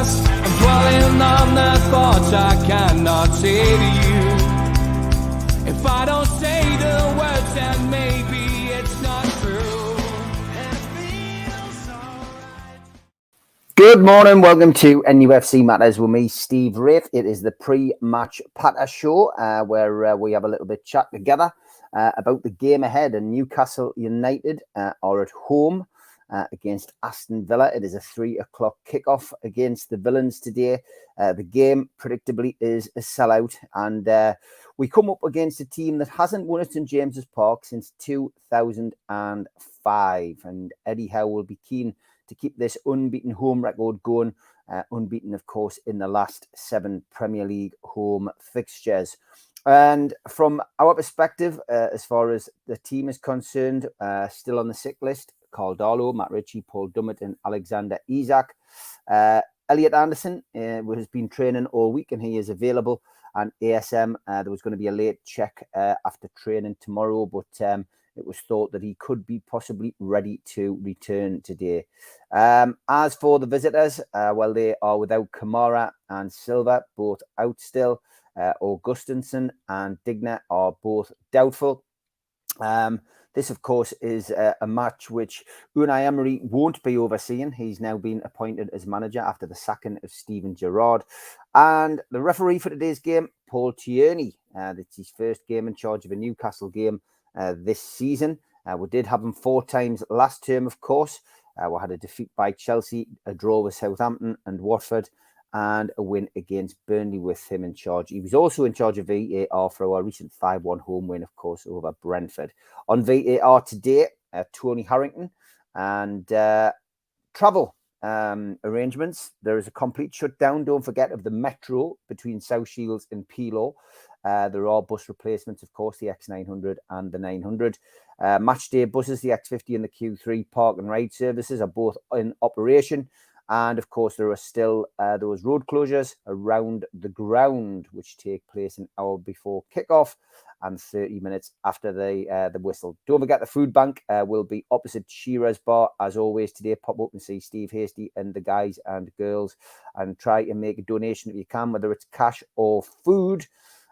past. I'm dwelling on the thoughts I cannot say to you. If I don't say the words, then maybe it's not true. And it feels alright. Good morning, welcome to NUFC Matters with me, Steve Rafe. It is the pre-match patter show where we have a little bit chat together about the game ahead. And Newcastle United are at home against Aston Villa. It is a 3 o'clock kickoff against the Villains today. The game predictably is a sellout, and we come up against a team that hasn't won at St James's Park since 2005, and Eddie Howe will be keen to keep this unbeaten home record going, unbeaten, of course, in the last 7 Premier League home fixtures. And from our perspective, as far as the team is concerned, still on the sick list, Carl Darlow, Matt Ritchie, Paul Dummett and Alexander Isak. Elliot Anderson has been training all week and he is available. And ASM, there was going to be a late check after training tomorrow, but it was thought that he could be possibly ready to return today. As for the visitors, well, they are without Kamara and Silva, both out still. Augustinsson and Digna are both doubtful. This, of course, is a match which Unai Emery won't be overseeing. He's now been appointed as manager after the sacking of Steven Gerrard. And the referee for today's game, Paul Tierney. That's his first game in charge of a Newcastle game this season. We did have him 4 times last term, of course. We had a defeat by Chelsea, a draw with Southampton and Watford, and a win against Burnley with him in charge. He was also in charge of VAR for our recent 5-1 home win, of course, over Brentford. On VAR today, Tony Harrington, and travel arrangements. There is a complete shutdown, don't forget, of the Metro between South Shields and Pelo. There are bus replacements, of course, the X900 and the 900. Matchday buses, the X50 and the Q3 park and ride services are both in operation. And of course, there are still those road closures around the ground, which take place an hour before kickoff and 30 minutes after the whistle. Don't forget, the food bank will be opposite Shearer's Bar. As always, today, pop up and see Steve Hasty and the guys and girls and try and make a donation if you can, whether it's cash or food.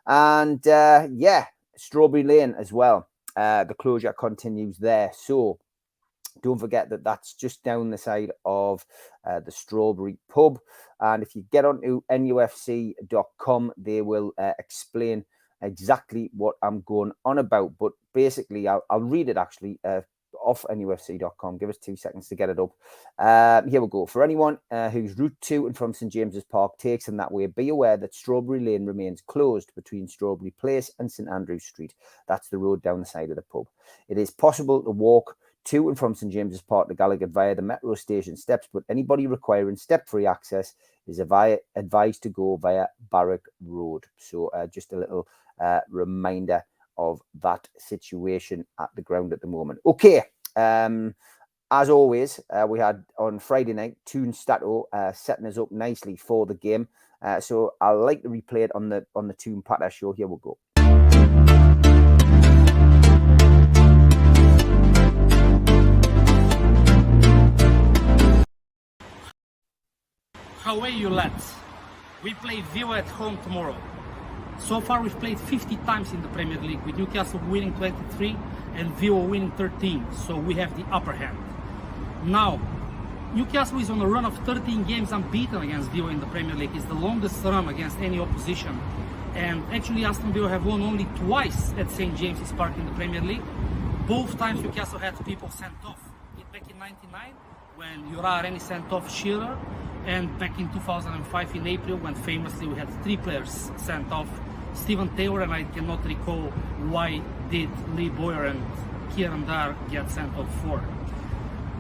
And yeah, Strawberry Lane as well. The closure continues there. So don't forget that that's just down the side of the Strawberry Pub. And if you get onto NUFC.com, they will explain exactly what I'm going on about. But basically, I'll read it actually off NUFC.com. Give us 2 seconds to get it up. Here we go. For anyone whose route to and from St James's Park takes them that way, be aware that Strawberry Lane remains closed between Strawberry Place and St Andrews Street. That's the road down the side of the pub. It is possible to walk to and from St James's Park to Gallagher via the metro station steps, but anybody requiring step-free access is advised to go via Barrack Road. So just a little reminder of that situation at the ground at the moment. Okay, as always, we had on Friday night Toon Stato setting us up nicely for the game. So I'd like to replay it on the Toon Patter show. Here we go. How are you, lads? We play Villa at home tomorrow. So far we've played 50 times in the Premier League, with Newcastle winning 23 and Villa winning 13, so we have the upper hand. Now, Newcastle is on a run of 13 games unbeaten against Villa in the Premier League. It's the longest run against any opposition. And actually Aston Villa have won only twice at St James's Park in the Premier League. Both times Newcastle had people sent off. Back in '99, when Jura Reni sent off Shearer, and back in 2005 in April, when famously we had 3 players sent off, Steven Taylor, and I cannot recall why did Lee Boyer and Kieran Dyer get sent off for.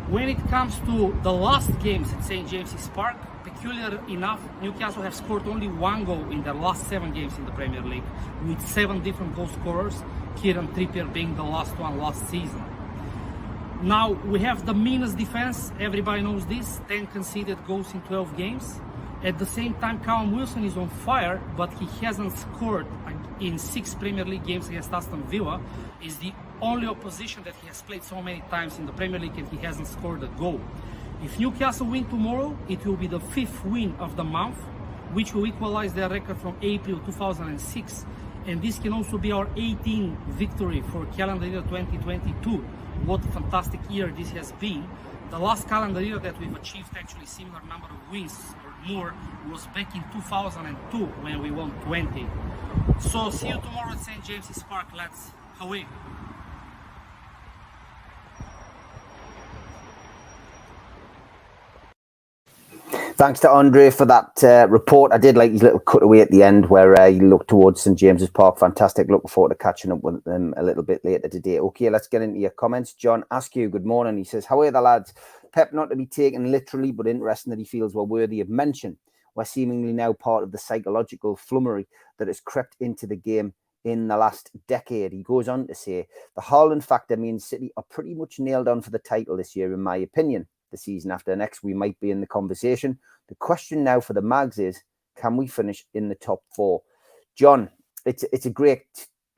When it comes to the last games at St James's Park, peculiar enough, Newcastle have scored only 1 goal in their last 7 games in the Premier League, with 7 different goal scorers, Kieran Trippier being the last one last season. Now, we have the meanest defense, everybody knows this, 10 conceded goals in 12 games. At the same time, Callum Wilson is on fire, but he hasn't scored in 6 Premier League games against Aston Villa. Is the only opposition that he has played so many times in the Premier League and he hasn't scored a goal. If Newcastle win tomorrow, it will be the 5th win of the month, which will equalize their record from April 2006. And this can also be our 18th victory for calendar year 2022. What a fantastic year this has been. The last calendar year that we've achieved actually similar number of wins or more was back in 2002 when we won 20. So see you tomorrow at St. James's Park, lads. Away. Thanks to Andre for that report. I did like his little cutaway at the end where he looked towards St. James's Park. Fantastic. Looking forward to catching up with them a little bit later today. Okay, let's get into your comments. John Askew, good morning. He says, how are the lads? Pep not to be taken literally, but interesting that he feels we're worthy of mention. We're seemingly now part of the psychological flummery that has crept into the game in the last decade. He goes on to say, the Haaland factor means City are pretty much nailed on for the title this year, in my opinion. The season after next, we might be in the conversation. The question now for the Mags is, can we finish in the top 4? John, it's a great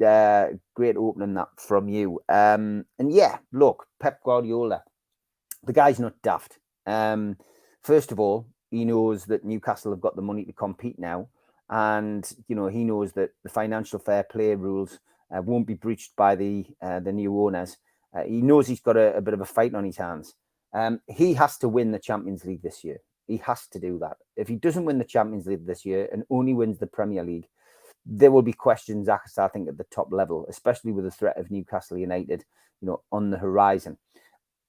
opening that from you. And yeah, look, Pep Guardiola, the guy's not daft. First of all, he knows that Newcastle have got the money to compete now. And, you know, he knows that the financial fair play rules won't be breached by the new owners. He knows he's got a bit of a fight on his hands. He has to win the Champions League this year. He has to do that. If he doesn't win the Champions League this year and only wins the Premier League, there will be questions asked, I think, at the top level, especially with the threat of Newcastle United, you know, on the horizon.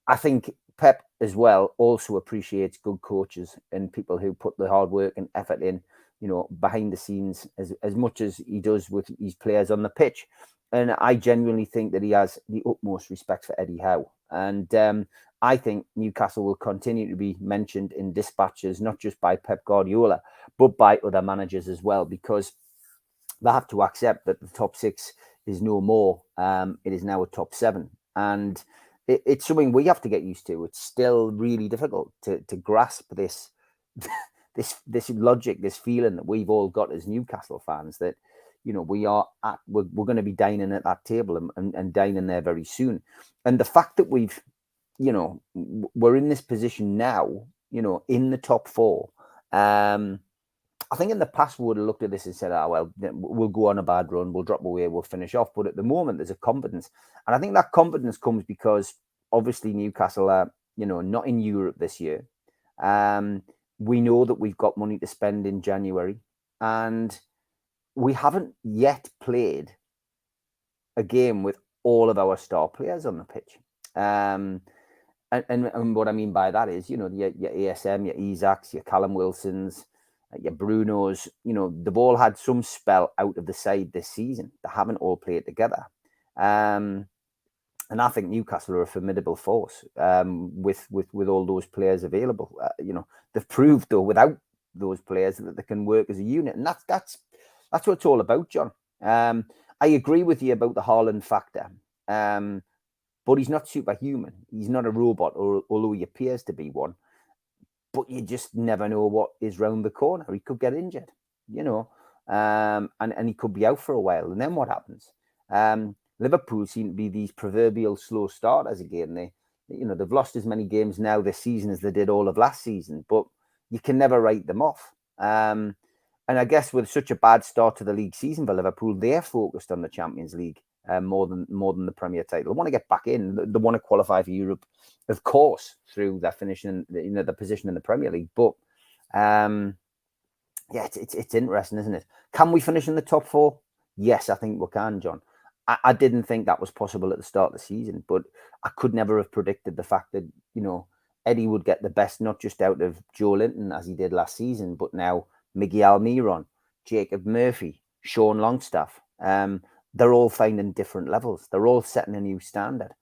I think Pep as well also appreciates good coaches and people who put the hard work and effort in, you know, behind the scenes as much as he does with his players on the pitch. And I genuinely think that he has the utmost respect for Eddie Howe. And I think Newcastle will continue to be mentioned in dispatches, not just by Pep Guardiola, but by other managers as well, because they have to accept that the top 6 is no more. It is now a top 7. And it's something we have to get used to. It's still really difficult to grasp this logic, this feeling that we've all got as Newcastle fans that, you know, we're going to be dining at that table and dining there very soon. And the fact that we've, you know, we're in this position now, you know, in the top 4. I think in the past we would have looked at this and said, oh, well, we'll go on a bad run, we'll drop away, we'll finish off. But at the moment, there's a confidence. And I think that confidence comes because obviously Newcastle are, you know, not in Europe this year. We know that we've got money to spend in January. And we haven't yet played a game with all of our star players on the pitch. And what I mean by that is, you know, your ASM, your Isaacs, your Callum Wilsons, your Brunos, you know, they've all had some spell out of the side this season. They haven't all played together. And I think Newcastle are a formidable force with all those players available. You know, they've proved, though, without those players that they can work as a unit. And that's what it's all about, John. I agree with you about the Haaland factor. But he's not superhuman. He's not a robot, although he appears to be one. But you just never know what is round the corner. He could get injured, you know, and he could be out for a while. And then what happens? Liverpool seem to be these proverbial slow starters again. They've lost as many games now this season as they did all of last season, but you can never write them off. And I guess with such a bad start to the league season for Liverpool, they're focused on the Champions League more than the Premier title. They want to get back in. They want to qualify for Europe, of course, through their finishing, the position in the Premier League. But yeah, it's interesting, isn't it? Can we finish in the top 4? Yes, I think we can, John. I didn't think that was possible at the start of the season, but I could never have predicted the fact that, you know, Eddie would get the best, not just out of Joe Linton as he did last season, but now Miggy Almiron, Jacob Murphy, Sean Longstaff. They're all finding different levels. They're all setting a new standard.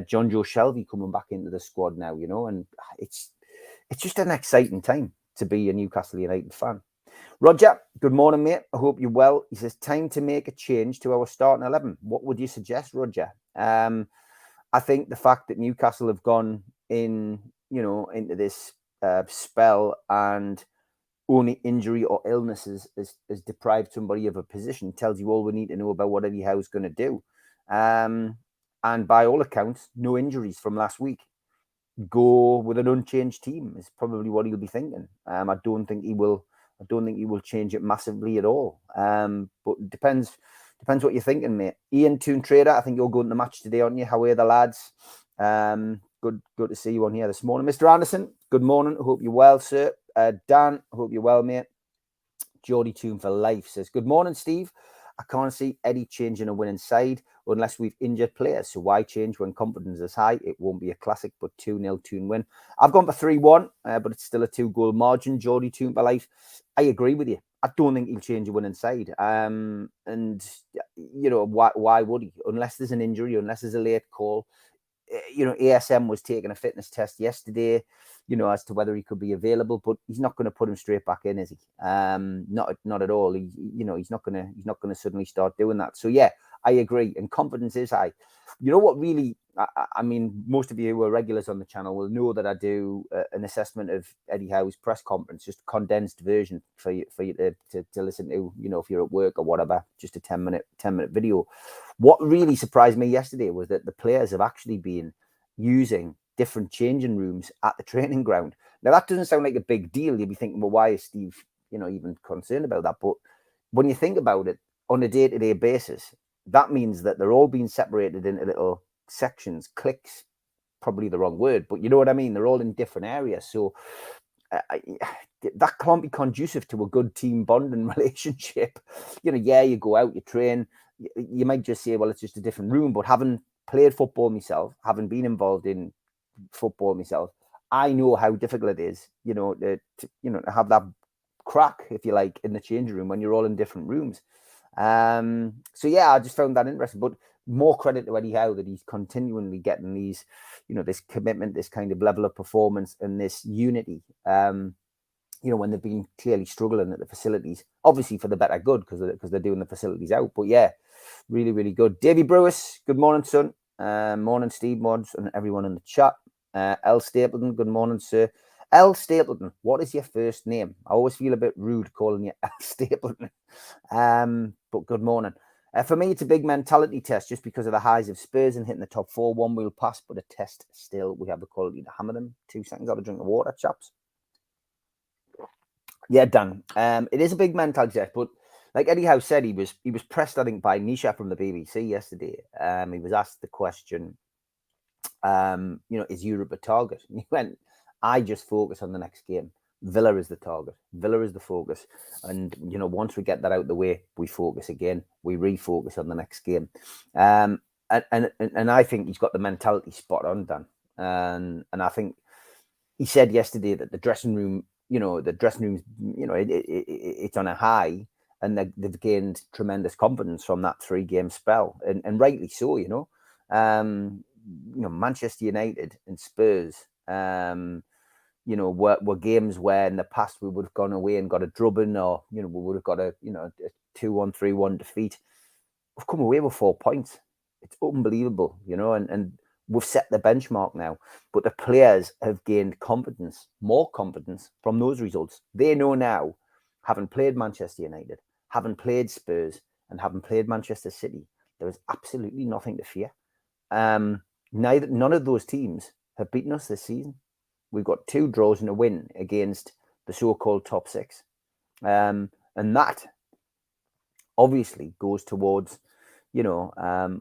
John Joe Shelby coming back into the squad now, you know, and it's just an exciting time to be a Newcastle United fan. Roger, good morning, mate. I hope you're well. He says, time to make a change to our starting 11. What would you suggest, Roger? I think the fact that Newcastle have gone in, you know, into this spell and only injury or illnesses has deprived somebody of a position tells you all we need to know about what Eddie Howe's going to do. And by all accounts, no injuries from last week. go with an unchanged team. Is probably what he'll be thinking. I don't think he will. I don't think he will change it massively at all. But it depends what you're thinking, mate. Ian Toon Trader, I think you're going to the match today, aren't you? How are the lads? Good to see you on here this morning. Mr. Anderson, good morning. Hope you're well, sir. Dan, hope you're well, mate. Geordie Toon for life says, good morning, Steve. I can't see Eddie changing a winning side unless we've injured players. So why change when confidence is high? It won't be a classic, but 2-0 Toon win. I've gone for 3-1, but it's still a 2-goal margin. Geordie Toon for life. I agree with you. I don't think he'll change a winning side. And, you know, why would he? Unless there's an injury, unless there's a late call. You know, ASM was taking a fitness test yesterday, you know, as to whether he could be available, but he's not going to put him straight back in, is he? Not at all. He's not going to suddenly start doing that. So yeah, I agree. And confidence is high. You know what? Really, I mean, most of you who are regulars on the channel will know that I do an assessment of Eddie Howe's press conference, just a condensed version for you to listen to. You know, if you're at work or whatever, just a 10-minute video. What really surprised me yesterday was that the players have actually been using different changing rooms at the training ground. Now, that doesn't sound like a big deal. You'll be thinking, well, why is Steve, you know, even concerned about that? But when you think about it on a day-to-day basis, that means that they're all being separated into little sections, cliques, probably the wrong word, but you know what I mean? They're all in different areas. So that can't be conducive to a good team bonding relationship. You know, yeah, you go out, you train, you might just say, well, it's just a different room. But having played football myself, having been involved in football myself, I know how difficult it is, you know, to have that crack, if you like, in the changing room when you're all in different rooms. So yeah, I just found that interesting. But more credit to Eddie Howe that he's continually getting these, you know, this commitment, this kind of level of performance and this unity. You know, when they've been clearly struggling at the facilities, obviously for the better good, because they're doing the facilities out. But yeah, really, really good. Davy Brewis, good morning, son. Morning, Steve Mods, and everyone in the chat. L Stapleton, good morning, sir. L Stapleton, what is your first name? I always feel a bit rude calling you L Stapleton. But good morning. For me, it's a big mentality test just because of the highs of Spurs and hitting the top four. One wheel pass, but a test still. We have the quality to hammer them. 2 seconds, I'll have a drink of water, chaps. Yeah, Dan. It is a big mentality test, but like Eddie Howe said, he was pressed, I think, by Nisha from the BBC yesterday. He was asked the question, you know, is Europe a target? And he went, I just focus on the next game. Villa is the target. Villa is the focus. And, you know, once we get that out the way, we focus again. We refocus on the next game. And I think he's got the mentality spot on, Dan. And I think he said yesterday that the dressing room, you know, it's on a high, and they've gained tremendous confidence from that 3-game spell, and rightly so. You know, Manchester United and Spurs, you know, were games where in the past we would have gone away and got a drubbing, or you know, we would have got a 2-1, 3-1 defeat. We've come away with 4 points. It's unbelievable, you know, and we've set the benchmark now, but the players have gained confidence, more confidence from those results. They know now, having played Manchester United, having played Spurs, and having played Manchester City, there is absolutely nothing to fear. None of those teams have beaten us this season. We've got 2 draws and a win against the so-called top 6. And that obviously goes towards, you know,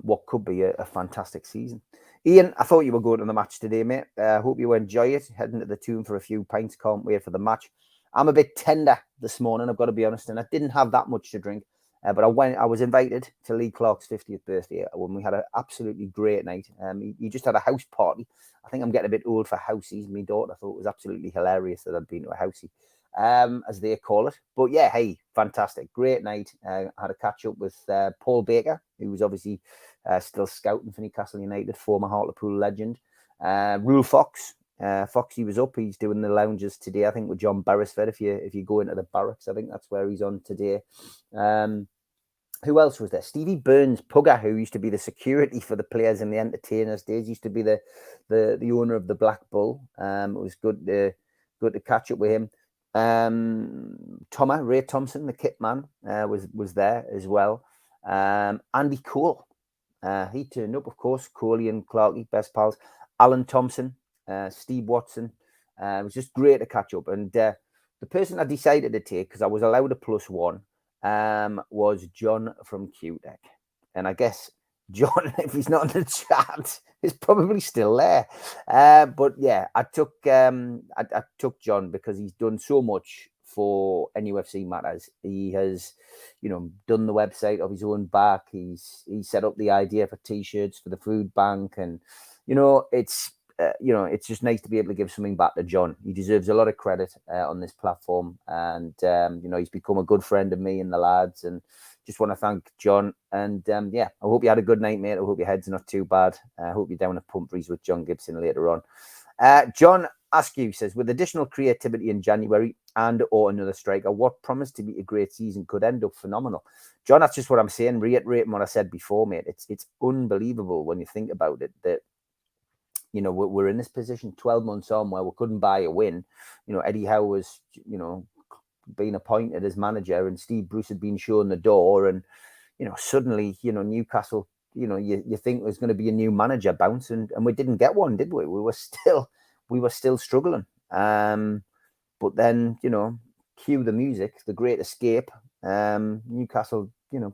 what could be a fantastic season. Ian, I thought you were going to the match today, mate. Hope you enjoy it. Heading to the Toon for a few pints. Can't wait for the match. I'm a bit tender this morning, I've got to be honest, and I didn't have that much to drink. But I was invited to Lee Clark's 50th birthday when we had an absolutely great night. He just had a house party. I think I'm getting a bit old for housies. My daughter thought it was absolutely hilarious that I'd been to a housie, as they call it. But yeah, hey, fantastic. Great night. I had a catch up with Paul Baker, who was obviously still scouting for Newcastle United, former Hartlepool legend. Rule Fox. Foxy was up. He's doing the lounges today, I think, with John Beresford. If you go into the barracks, I think that's where he's on today. Who else was there? Stevie Burns Pugger, who used to be the security for the players and the entertainers days, used to be the owner of the Black Bull. It was good to catch up with him. Ray Thompson, the kit man, was there as well. Andy Cole, he turned up, of course. Coley and Clarkey, best pals. Alan Thompson, Steve Watson. It was just great to catch up. And the person I decided to take, because I was allowed a +1, was John from QTech. And I guess John, if he's not in the chat, is probably still there. But yeah, I took John because he's done so much for NUFC Matters. He has, done the website of his own back. He set up the idea for T-shirts for the food bank, and it's just nice to be able to give something back to John. He deserves a lot of credit on this platform, and he's become a good friend of me and the lads, and just want to thank John. And I hope you had a good night, mate. I hope your head's not too bad. I hope you're down at Pumphrey's with John Gibson later on. John Askew says, with additional creativity in January or another striker, what promised to be a great season could end up phenomenal. John, that's just what I'm saying, reiterating what I said before, mate. It's unbelievable when you think about it that we're in this position 12 months on where we couldn't buy a win. Eddie Howe was, being appointed as manager, and Steve Bruce had been shown the door, and suddenly Newcastle, you think there's going to be a new manager bounce, and we didn't get one, did we? We were still struggling. But then cue the music, The Great Escape. Newcastle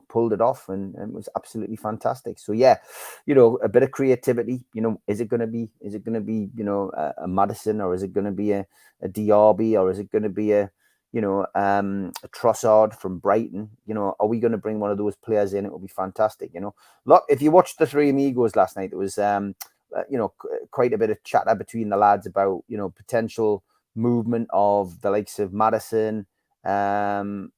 pulled it off, and it was absolutely fantastic. So yeah, a bit of creativity. Is it going to be a Maddison, or is it going to be a Diaby, or is it going to be a Trossard from Brighton? Are we going to bring one of those players in? It will be fantastic. Look, if you watched the Three Amigos last night, there was quite a bit of chatter between the lads about potential movement of the likes of Maddison, other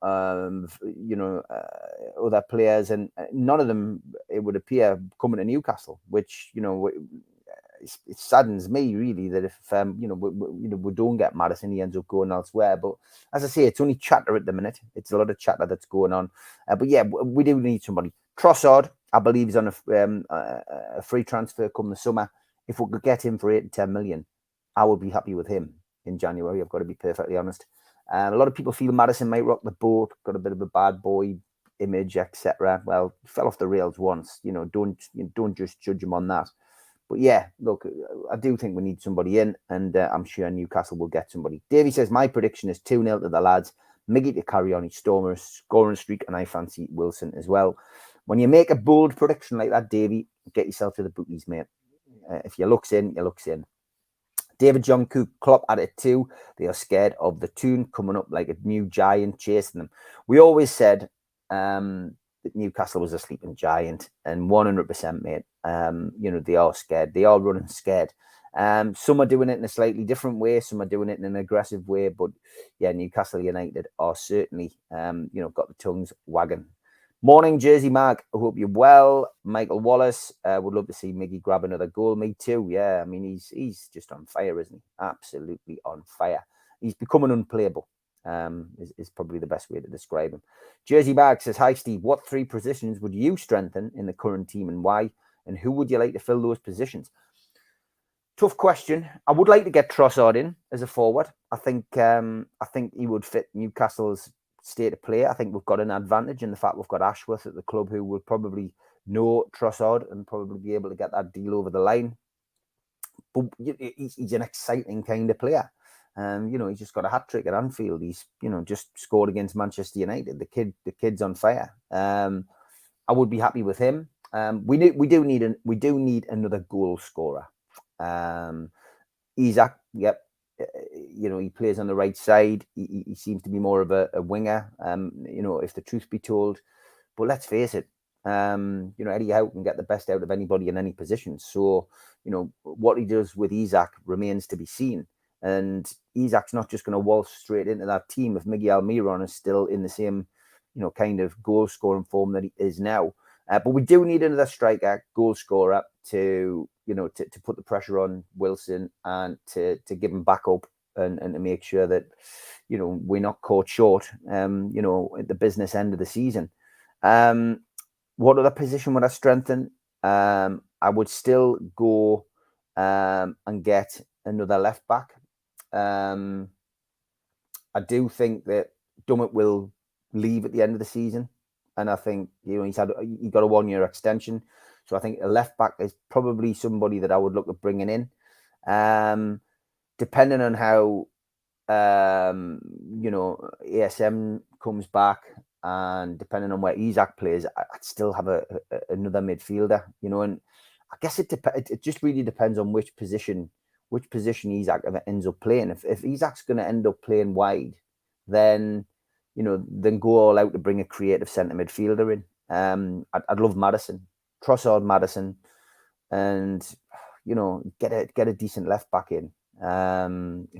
players, and none of them, it would appear, coming to Newcastle, which it saddens me really that if we don't get Maddison, he ends up going elsewhere. But as I say, it's only chatter at the minute. It's a lot of chatter that's going on. But yeah, we do need somebody. Trossard, I believe, is on a free transfer come the summer. If we could get him for 8 to 10 million, I would be happy with him in January. I've got to be perfectly honest. A lot of people feel Maddison might rock the boat, got a bit of a bad boy image, etc. Well, fell off the rails once. Don't just judge him on that. But yeah, look, I do think we need somebody in, and I'm sure Newcastle will get somebody. Davey says, my prediction is 2-0 to the lads. Miggy to carry on his stormer scoring streak, and I fancy Wilson as well. When you make a bold prediction like that, Davey, get yourself to the bookies, mate. If your luck's in, your luck's in. David John Cook, Klopp at it too. They are scared of the tune coming up like a new giant chasing them. We always said that Newcastle was a sleeping giant, and 100%, mate. They are scared. They are running scared. Some are doing it in a slightly different way. Some are doing it in an aggressive way. But yeah, Newcastle United are certainly, got the tongues wagging. Morning, Jersey Mark. I hope you're well. Michael Wallace, would love to see Miggy grab another goal. Me too. Yeah, I mean, he's just on fire, isn't he? Absolutely on fire. He's becoming unplayable. Is probably the best way to describe him. Jersey Mark says, hi, Steve. What 3 positions would you strengthen in the current team, and why? And who would you like to fill those positions? Tough question. I would like to get Trossard in as a forward. I think he would fit Newcastle's state of play. I think we've got an advantage in the fact we've got Ashworth at the club, who will probably know Trossard and probably be able to get that deal over the line. But he's an exciting kind of player. He's just got a hat trick at Anfield. He's just scored against Manchester United. The kid's on fire. I would be happy with him. We do need another goal scorer. Isaac, yep. He plays on the right side. He seems to be more of a winger, if the truth be told. But let's face it, Eddie Howe can get the best out of anybody in any position. So, what he does with Isaac remains to be seen. And Isaac's not just going to waltz straight into that team if Miguel Almiron is still in the same, kind of goal scoring form that he is now. But we do need another striker, goal scorer to put the pressure on Wilson and to give him back up and to make sure that, we're not caught short, at the business end of the season. What other position would I strengthen? I would still go and get another left back. I do think that Dummett will leave at the end of the season. And I think, he got a 1-year extension. So I think a left back is probably somebody that I would look at bringing in. Depending on how ASM comes back, and depending on where Isak plays, I'd still have another midfielder, and I guess it just really depends on which position Isak ends up playing. If Isak's going to end up playing wide, then then go all out to bring a creative centre midfielder in. I'd love Maddison, Trossard, Maddison, and get a decent left back in,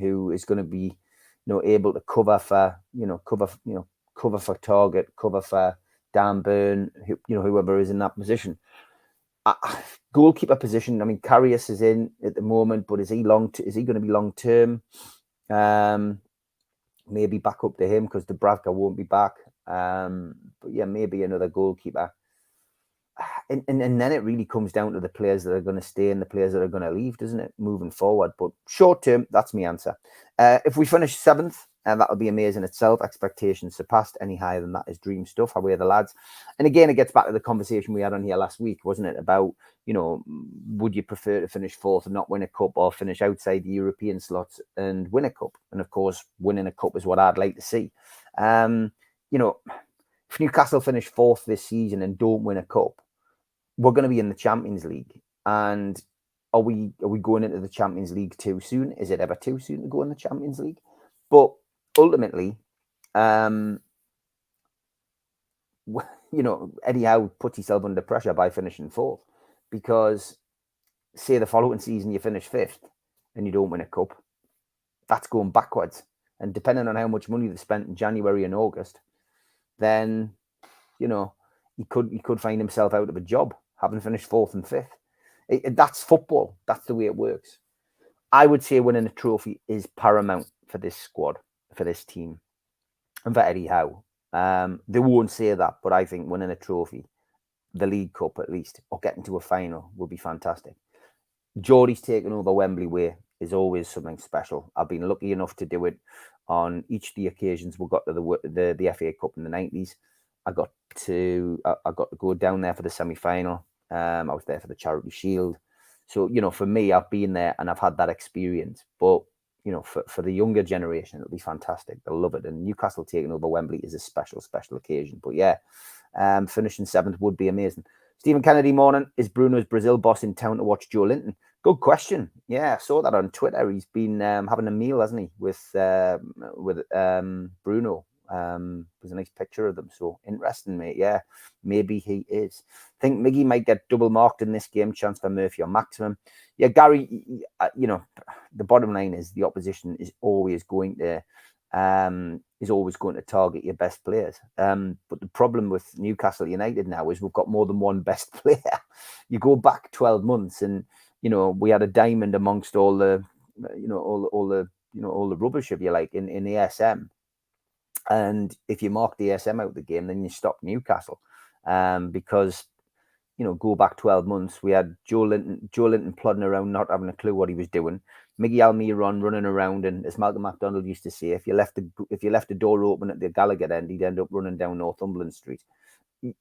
who is going to be able to cover for cover for Target, cover for Dan Burn, whoever is in that position. Goalkeeper position, I mean, Karius is in at the moment, but is he going to be long term? Maybe back up to him because Dubravka won't be back. But yeah, maybe another goalkeeper. And then it really comes down to the players that are going to stay and the players that are going to leave, doesn't it, moving forward? But short term, that's my answer. If we finish 7th, that'll be amazing itself. Expectations surpassed. Any higher than that is dream stuff. How are the lads? And again, it gets back to the conversation we had on here last week, wasn't it? About, would you prefer to finish 4th and not win a cup, or finish outside the European slots and win a cup? And of course, winning a cup is what I'd like to see. If Newcastle finish 4th this season and don't win a cup, we're going to be in the Champions League. And are we going into the Champions League too soon? Is it ever too soon to go in the Champions League? But ultimately, Eddie Howe puts himself under pressure by finishing 4th, because say the following season you finish 5th and you don't win a cup, that's going backwards. And depending on how much money they spent in January and August, then he could find himself out of a job, having finished 4th and 5th. That's football. That's the way it works. I would say winning a trophy is paramount for this squad, for this team, and for Eddie Howe. They won't say that, but I think winning a trophy, the League Cup at least, or getting to a final would be fantastic. Geordie's taking over Wembley way is always something special. I've been lucky enough to do it on each of the occasions we got to the FA Cup in the 90s. I got to go down there for the semi-final. I was there for the Charity Shield. So, for me, I've been there and I've had that experience. But, for the younger generation, it'll be fantastic. They'll love it. And Newcastle taking over Wembley is a special, special occasion. But yeah, finishing 7th would be amazing. Stephen Kennedy, morning. Is Bruno's Brazil boss in town to watch Joe Linton? Good question. Yeah, I saw that on Twitter. He's been having a meal, hasn't he, with Bruno. There's a nice picture of them. So interesting, mate. Yeah, maybe he is. Think Miggy might get double marked in this game. Chance for Murphy or Maximum. Yeah, Gary, the bottom line is the opposition is always going to target your best players. But the problem with Newcastle United now is we've got more than one best player. You go back 12 months and we had a diamond amongst all the rubbish, if you like, in the ASM. And if you mark the ASM out of the game, then you stop Newcastle. Because go back 12 months, we had Joe Linton plodding around, not having a clue what he was doing. Miggy Almiron running around, and as Malcolm MacDonald used to say, if you left the door open at the Gallagher end, he'd end up running down Northumberland Street. We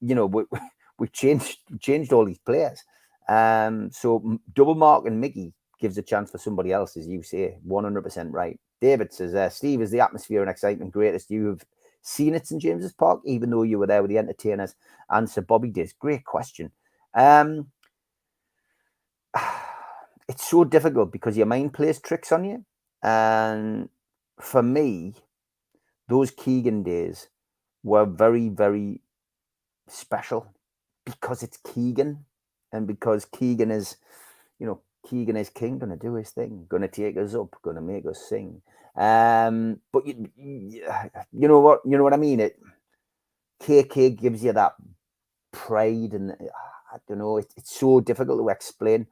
changed all these players. So double marking Miggy gives a chance for somebody else, as you say, 100% right. David says, Steve, is the atmosphere and excitement greatest you have seen at St James's Park, even though you were there with the entertainers? Answer, Bobby Diz. Great question. It's so difficult because your mind plays tricks on you. And for me, those Keegan days were very, very special because it's Keegan, and because Keegan is king, going to do his thing, going to take us up, going to make us sing. But you know what I mean? KK gives you that pride, and I don't know, it's so difficult to explain.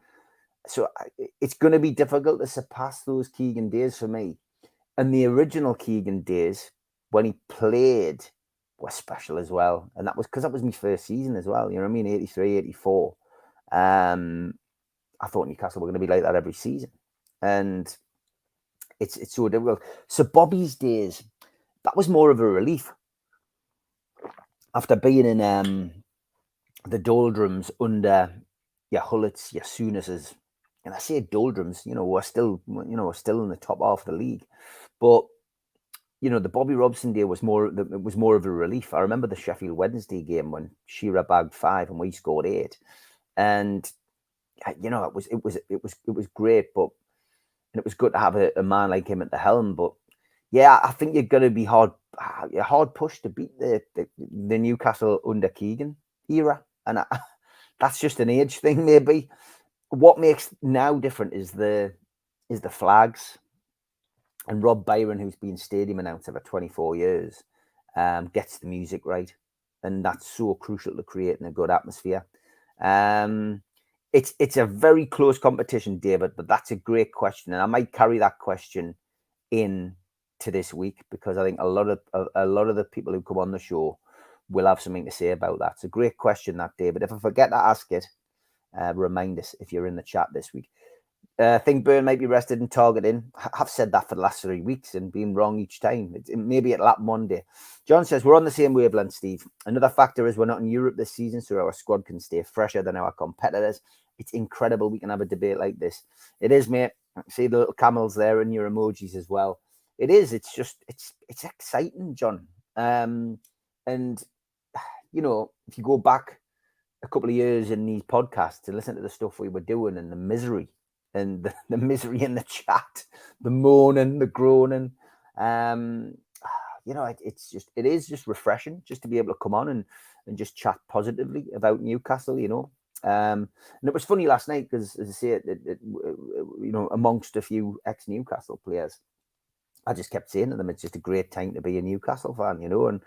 So it's going to be difficult to surpass those Keegan days for me. And the original Keegan days, when he played, were special as well. And that was because that was my first season as well. You know what I mean? 83, 84. I thought Newcastle were going to be like that every season. And it's so difficult. So Bobby's days, that was more of a relief. After being in the doldrums under your Hullets, your Souness's, and I say doldrums, we're still in the top half of the league, but the Bobby Robson day was more of a relief. I remember the Sheffield Wednesday game when Shearer bagged 5 and we scored 8, and it was great, but it was good to have a man like him at the helm. But yeah, I think you're going to be hard pushed to beat the Newcastle under Keegan era, and that's just an age thing, maybe. What makes now different is the flags. And Rob Byron, who's been stadium announcer for 24 years, gets the music right. And that's so crucial to creating a good atmosphere. It's a very close competition, David, but that's a great question. And I might carry that question in to this week, because I think a lot of the people who come on the show will have something to say about that. It's a great question, that, David. If I forget to ask it, remind us if you're in the chat this week. I think Burn might be rested and targeting. I've said that for the last 3 weeks and been wrong each time. Maybe it'll happen one day. John says, we're on the same wavelength, Steve. Another factor is we're not in Europe this season, so our squad can stay fresher than our competitors. It's incredible we can have a debate like this. It is, mate. See the little camels there in your emojis as well. It is. It's just, it's exciting, John. And, if you go back a couple of years in these podcasts and listen to the stuff we were doing and the misery, and the misery in the chat, the moaning, the groaning, it is just refreshing just to be able to come on and just chat positively about Newcastle, and it was funny last night because, as I say, amongst a few ex-Newcastle players, I just kept saying to them, it's just a great time to be a Newcastle fan, and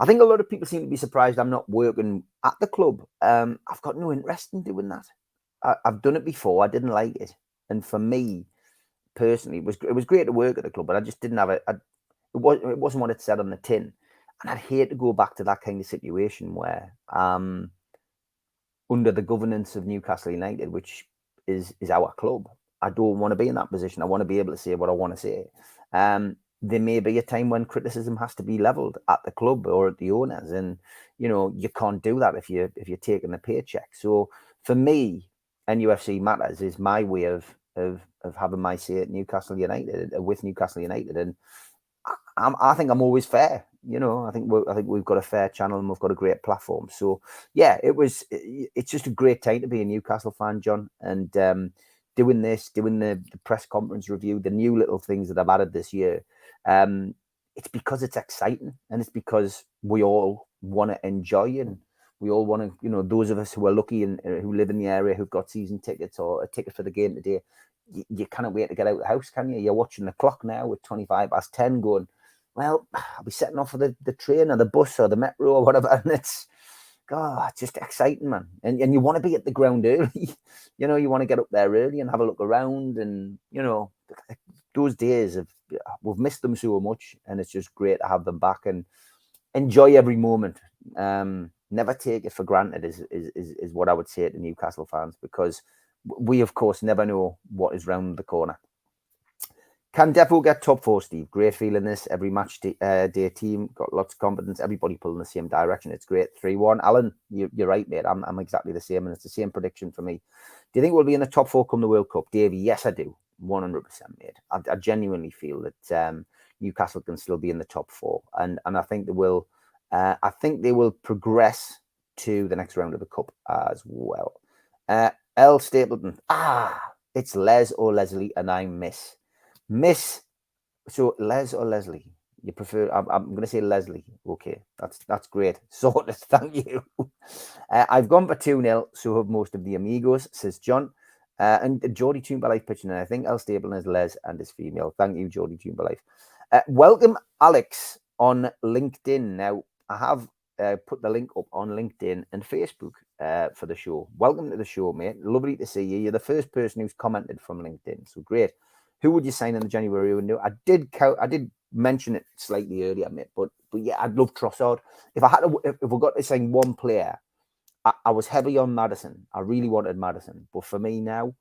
I think a lot of people seem to be surprised I'm not working at the club. I've got no interest in doing that. I've done it before. I didn't like it, and for me personally, it was great to work at the club, but I just didn't have it. It wasn't what it said on the tin, and I'd hate to go back to that kind of situation where, under the governance of Newcastle United, which is our club, I don't want to be in that position. I want to be able to say what I want to say. There may be a time when criticism has to be leveled at the club or at the owners, and you can't do that if you're taking the paycheck. So for me, NUFC Matters is my way of having my say at Newcastle United, with Newcastle United, and I think I'm always fair. I think we've got a fair channel and we've got a great platform. So yeah, it's just a great time to be a Newcastle fan, John, and doing the press conference review, the new little things that I've added this year. It's because it's exciting, and it's because we all want to enjoy, and we all want to, those of us who are lucky and who live in the area, who've got season tickets or a ticket for the game today, you cannot wait to get out of the house, can you? You're watching the clock now at 10:25 going, well, I'll be setting off for the train or the bus or the metro or whatever, and it's just exciting, man. And you want to be at the ground early. You want to get up there early and have a look around, and those days we've missed them so much, and it's just great to have them back and enjoy every moment. Never take it for granted is what I would say to Newcastle fans, because we, of course, never know what is round the corner. Can Defo get top 4, Steve? Great feeling this. Every match day team got lots of confidence. Everybody pulling the same direction. It's great. 3-1. Alan, you're right, mate. I'm exactly the same, and it's the same prediction for me. Do you think we'll be in the top 4 come the World Cup? Davey, yes, I do. 100%, mate. I genuinely feel that Newcastle can still be in the top 4, and I think they will. I think they will progress to the next round of the Cup as well. L. Stapleton. It's Les or Leslie, and I miss. So Les or Leslie? You prefer? I'm going to say Leslie. Okay, that's great. Sorted. Thank you. I've gone for 2-0. So have most of the amigos, says John. And Geordie Toomba pitching, and I think L. Stapleton is Les and is female. Thank you, Geordie Toomba. Welcome, Alex, on LinkedIn. Now, I have put the link up on LinkedIn and Facebook for the show. Welcome to the show, mate. Lovely to see you. You're the first person who's commented from LinkedIn, so great. Who would you sign in the January window? I did mention it slightly earlier, mate, but yeah, I'd love Trossard. If we got to sign one player, I was heavy on Maddison. I really wanted Maddison, but for me now,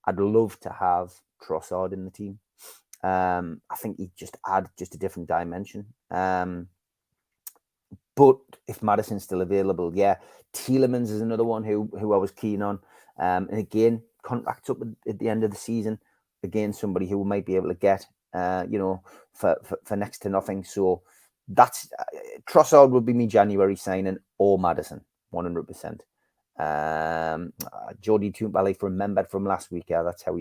I'd love to have Trossard in the team. I think he'd just add just a different dimension. But if Maddison's still available, yeah. Tielemans is another one who I was keen on. And again, contracts up at the end of the season. Again, somebody who might be able to get, for next to nothing. So that's Trossard would be me January signing, or Maddison, 100%. Jody Toombally remembered from last week. Yeah, that's how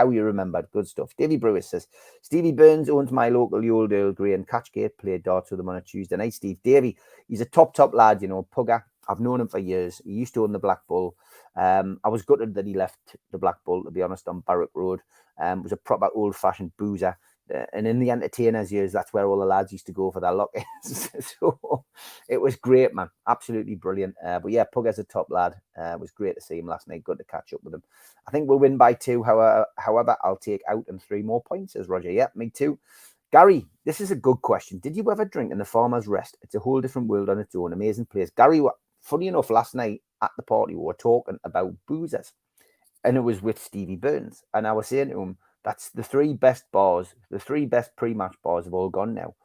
you remembered. Good stuff. Davy Brewis says Stevie Burns owns my local Old Earl Grey and Catchgate. Played darts with him on a Tuesday night. Steve Davy, he's a top lad, pugger. I've known him for years. He used to own the Black Bull. I was gutted that he left the Black Bull, to be honest, on Barrack Road. Was a proper old-fashioned boozer. And in the entertainers years, that's where all the lads used to go for their lock-ins. So it was great, man. Absolutely brilliant. But yeah, Pugger's a top lad. It was great to see him last night. Good to catch up with him. I think we'll win by 2. However, I'll take out and 3 more points, says Roger. Yeah, me too. Gary, this is a good question. Did you ever drink in the Farmer's Rest? It's a whole different world on its own. Amazing place. Gary, funny enough, last night at the party, we were talking about boozers. And it was with Stevie Burns. And I was saying to him, that's the 3 best bars, the 3 best pre-match bars have all gone now.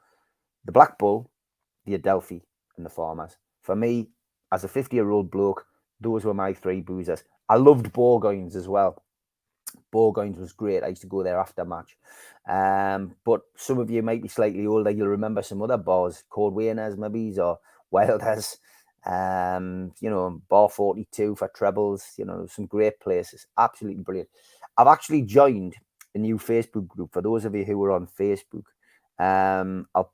The Black Bull, the Adelphi, and the Farmers. For me, as a 50-year-old bloke, those were my 3 boozers. I loved Bourgoigne's as well. Bourgoigne's was great. I used to go there after match. But some of you might be slightly older. You'll remember some other bars, Cordwainers maybe, or Wilders. Bar 42 for trebles. Some great places. Absolutely brilliant. I've actually joined a new Facebook group for those of you who are on Facebook, of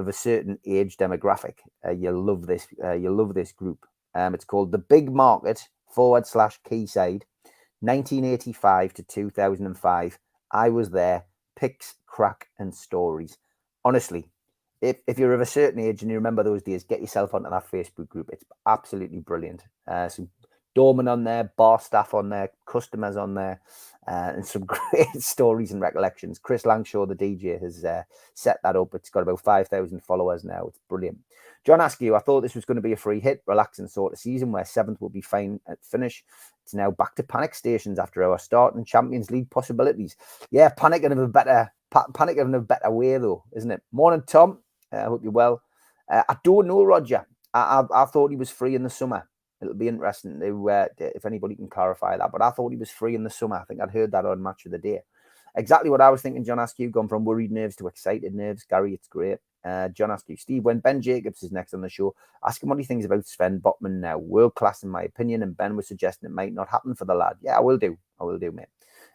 a certain age demographic. You'll love this. You'll love this group. It's called The Big Market /Quayside, 1985 to 2005. I was there. Pics, crack, and stories. Honestly, if you're of a certain age and you remember those days, get yourself onto that Facebook group. It's absolutely brilliant. Some doormen on there, bar staff on there, customers on there, and some great stories and recollections. Chris Langshaw, the DJ, has set that up. It's got about 5,000 followers now. It's brilliant. John Askew, I thought this was going to be a free hit, relaxing sort of season where 7th will be fine at finish. It's now back to panic stations after our start and Champions League possibilities. Yeah, panicking in a better way though, isn't it? Morning, Tom. I hope you're well. I don't know, Roger. I thought he was free in the summer. It'll be interesting to, if anybody can clarify that. But I thought he was free in the summer. I think I'd heard that on Match of the Day. Exactly what I was thinking, John Askew. Gone from worried nerves to excited nerves. Gary, it's great. John Askew. Steve, when Ben Jacobs is next on the show, ask him what he thinks about Sven Botman now. World class, in my opinion. And Ben was suggesting it might not happen for the lad. Yeah, I will do, mate.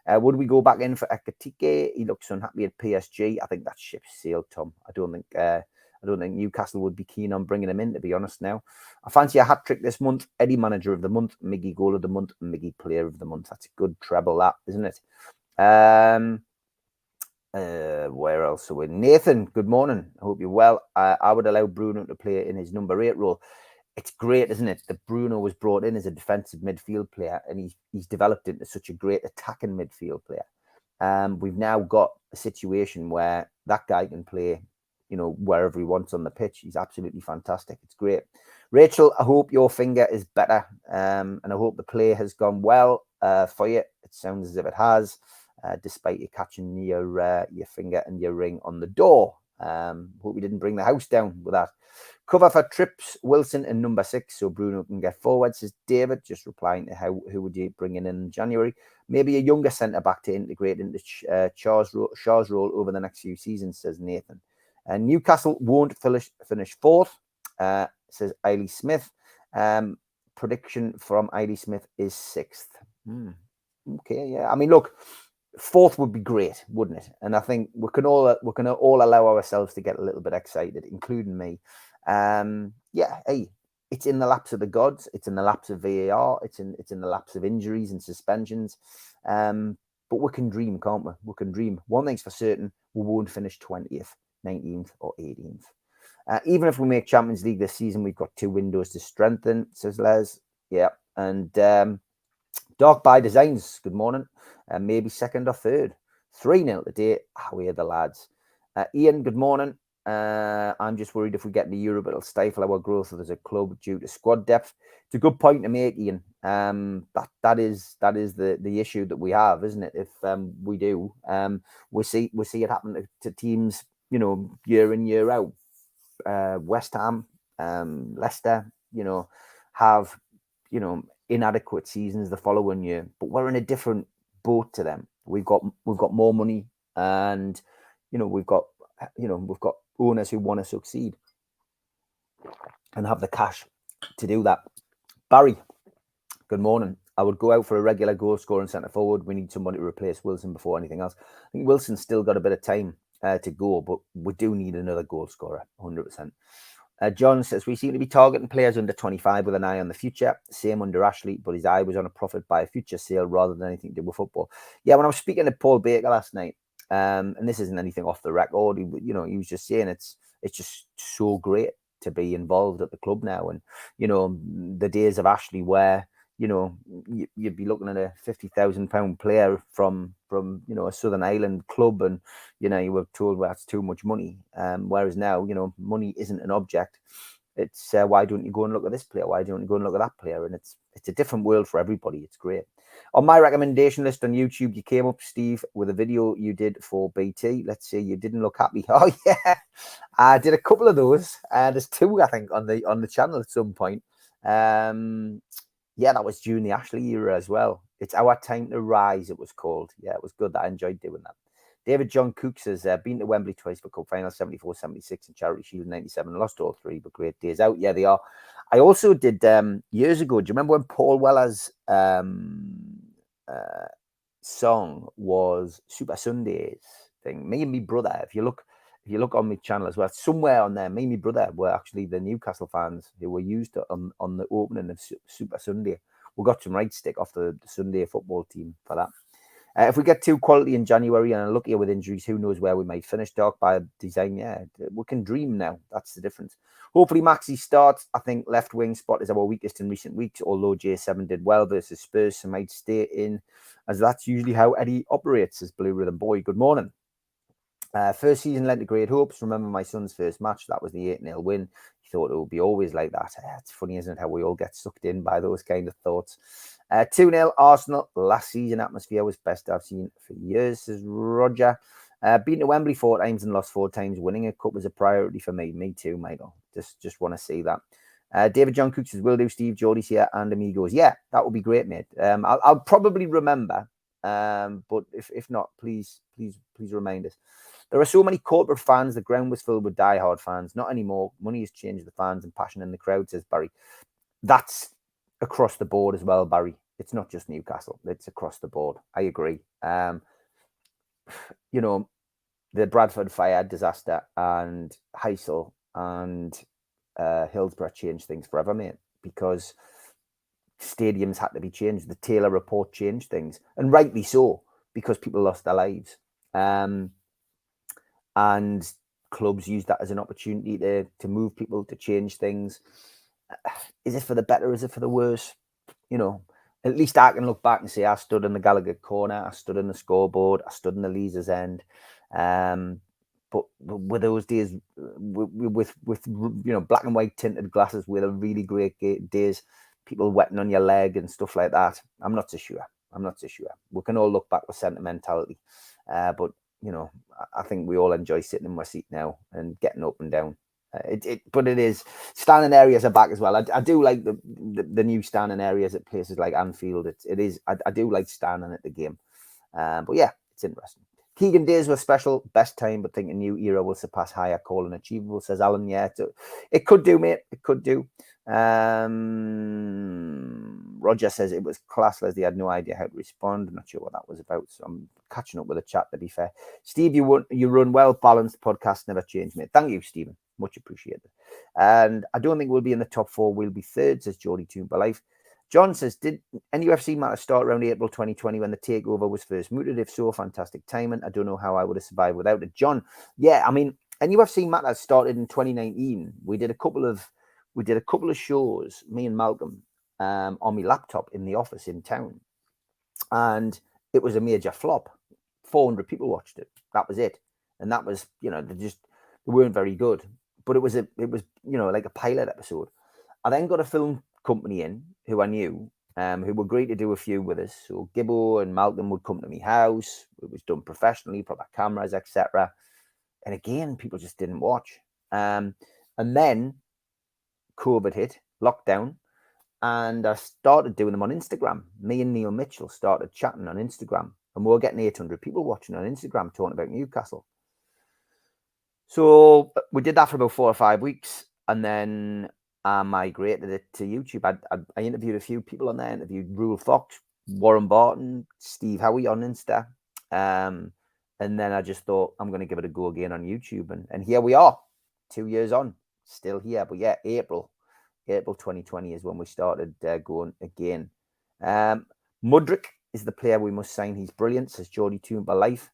Would we go back in for Ekatike? He looks unhappy at PSG. I think that ship sailed, Tom. I don't think Newcastle would be keen on bringing him in, to be honest now. I fancy a hat-trick this month. Eddie Manager of the Month, Miggy Goal of the Month, and Miggy Player of the Month. That's a good treble, that, isn't it? Where else are we? Nathan, good morning. I hope you're well. I would allow Bruno to play in his number 8 role. It's great, isn't it, that Bruno was brought in as a defensive midfield player and he's developed into such a great attacking midfield player. We've now got a situation where that guy can play, wherever he wants on the pitch. He's absolutely fantastic. It's great. Rachel, I hope your finger is better, and I hope the play has gone well for you. It sounds as if it has, despite you catching your finger and your ring on the door. Hope we didn't bring the house down with that. Cover for Trips, Wilson, and number 6, so Bruno can get forward, says David, just replying to who would you bring in January? Maybe a younger centre-back to integrate into Shaw's role over the next few seasons, says Nathan. Newcastle won't finish 4th, says Eiley Smith. Prediction from Eiley Smith is 6th. Okay, yeah. I mean, look, 4th would be great, wouldn't it? And I think we can all allow ourselves to get a little bit excited, including me. Hey, it's in the laps of the gods. It's in the laps of VAR. It's in the laps of injuries and suspensions. But we can dream, can't we? We can dream. One thing's for certain: we won't finish 20th, 19th, or 18th. Even if we make Champions League this season, we've got 2 windows to strengthen, says Les. Yeah, and Dark by Designs, good morning. Maybe 2nd or 3rd. 3-0 today. We are the lads. Ian, good morning. I'm just worried if we get into Europe, it'll stifle our growth as a club due to squad depth. It's a good point to make, Ian. That is the issue that we have, isn't it? If we do, we see it happen to teams, year in, year out. West Ham, Leicester, have inadequate seasons the following year, but we're in a different boat to them. We've got more money, and we've got owners who want to succeed and have the cash to do that. Barry, good morning. I would go out for a regular goal scorer and centre forward. We need somebody to replace Wilson before anything else. I think Wilson's still got a bit of time to go, but we do need another goal scorer, 100%. John says, we seem to be targeting players under 25 with an eye on the future. Same under Ashley, but his eye was on a profit by a future sale rather than anything to do with football. Yeah, when I was speaking to Paul Baker last night, and this isn't anything off the record, he was just saying it's just so great to be involved at the club now. And, the days of Ashley where, you'd be looking at a £50,000 player from a Southern Island club, and you were told, well, that's too much money. Whereas now, money isn't an object. It's why don't you go and look at this player? Why don't you go and look at that player? And it's a different world for everybody. It's great. On my recommendation list on YouTube, you came up, Steve, with a video you did for BT. Let's see, you didn't look happy. Oh yeah, I did a couple of those. There's two, I think, on the channel at some point. Yeah, that was during the Ashley era as well. It's Our Time to Rise, it was called. Yeah, it was good. I enjoyed doing that. David John Cooks has been to Wembley twice for Cup Final, 74, 76, and Charity Shield 97. Lost all three, but great days out. Yeah, they are. I also did years ago. Do you remember when Paul Weller's song was Super Sundays thing? Me and me brother, if you look on my channel as well, somewhere on there, me and my brother were actually the Newcastle fans who were used on the opening of Super Sunday. We got some right stick off the Sunday football team for that. If we get too quality in January and are luckier with injuries, who knows where we might finish. Dark by design, yeah. We can dream now. That's the difference. Hopefully Maxi starts. I think left wing spot is our weakest in recent weeks, although J7 did well versus Spurs, so might stay in, as that's usually how Eddie operates as Blue Rhythm Boy. Good morning. First season lent to great hopes. Remember my son's first match. That was the 8-0 win. He thought it would be always like that. It's funny, isn't it, how we all get sucked in by those kind of thoughts. 2-0 Arsenal. Last season atmosphere was best I've seen for years, says Roger. Beaten to Wembley 4 times and lost 4 times. Winning a cup was a priority for me. Me too, Michael. Just want to see that. David John Cooks says, will do, Steve. Geordie's here and Amigos. Yeah, that would be great, mate. I'll probably remember. But if not, please remind us. There are so many corporate fans. The ground was filled with diehard fans. Not anymore. Money has changed the fans and passion in the crowd, says Barry. That's across the board as well, Barry. It's not just Newcastle. It's across the board. I agree. The Bradford fire disaster and Heysel and Hillsborough changed things forever, mate, because stadiums had to be changed. The Taylor report changed things, and rightly so, because people lost their lives. And clubs used that as an opportunity to move people, to change things. Is it for the better? Is it for the worse? At least I can look back and say I stood in the Gallagher corner, I stood in the scoreboard, I stood in the Leazer's end. But with those days, with black and white tinted glasses, with a really great days, people wetting on your leg and stuff like that, I'm not so sure. We can all look back with sentimentality, but I think we all enjoy sitting in my seat now and getting up and down. But it is, standing areas are back as well. I do like the new standing areas at places like Anfield. I do like standing at the game. But yeah, it's interesting. Keegan days were special, best time, but think a new era will surpass higher, call and achievable, says Alan. Yeah, it could do, mate. It could do. Roger says it was classless. They had no idea how to respond. I'm not sure what that was about, so I'm catching up with the chat, to be fair. Steve, you run well balanced. Podcast never changed, mate. Thank you, Stephen. Much appreciated. And I don't think we'll be in the top 4. We'll be third, says Geordie Toomba Life. John says, did NUFC matter start around April 2020 when the takeover was first mooted? If so, fantastic timing. I don't know how I would have survived without it. John, yeah, I mean, NUFC matter started in 2019. We did a couple of shows, me and Malcolm, on my laptop in the office in town, and it was a major flop. 400 people watched it. That was it, and that was, they weren't very good. But it was like a pilot episode. I then got a film company in who I knew, who were great to do a few with us. So Gibbo and Malcolm would come to my house. It was done professionally, proper cameras, etc. And again, people just didn't watch. And then COVID hit, lockdown, and I started doing them on Instagram. Me and Neil Mitchell started chatting on Instagram, and we were getting 800 people watching on Instagram talking about Newcastle. So we did that for about 4 or 5 weeks, and then I migrated it to YouTube. I interviewed a few people on there. I interviewed Rule Fox, Warren Barton, Steve Howie on Insta. And then I just thought, I'm going to give it a go again on YouTube. And here we are, 2 years on, still here. But yeah, April 2020 is when we started going again. Mudryk is the player we must sign. He's brilliant, says Geordie Toomba Life.